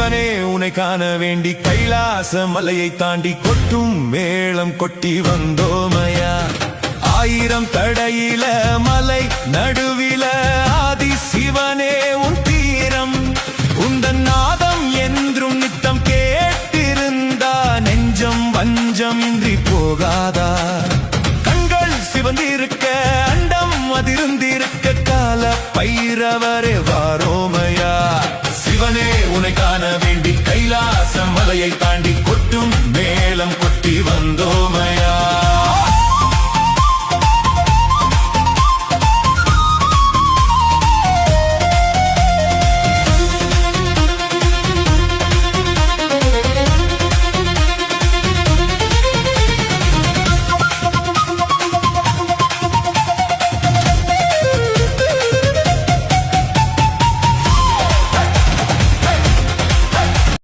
சிவனே உனை காண வேண்டி கைலாச மலையை தாண்டி கொட்டும் மேளம் கொட்டி வந்தோமையா. 1000 தடையில மலை நடுவில ஆதி சிவனே உன் தீரம். உந்தன் நாதம் என்றும் நித்தம் கேட்டிருந்தா நெஞ்சம் வஞ்சம் இன்றி போகாதா. கண்கள் சிவந்திருக்க அண்டம் அதிர்ந்திருக்க கால பைரவரே வாரோமையா. சிவனே உனை காண வேண்டி கைலாச மலையை தாண்டி கொட்டும் மேளம் கொட்டி வந்தோமையா.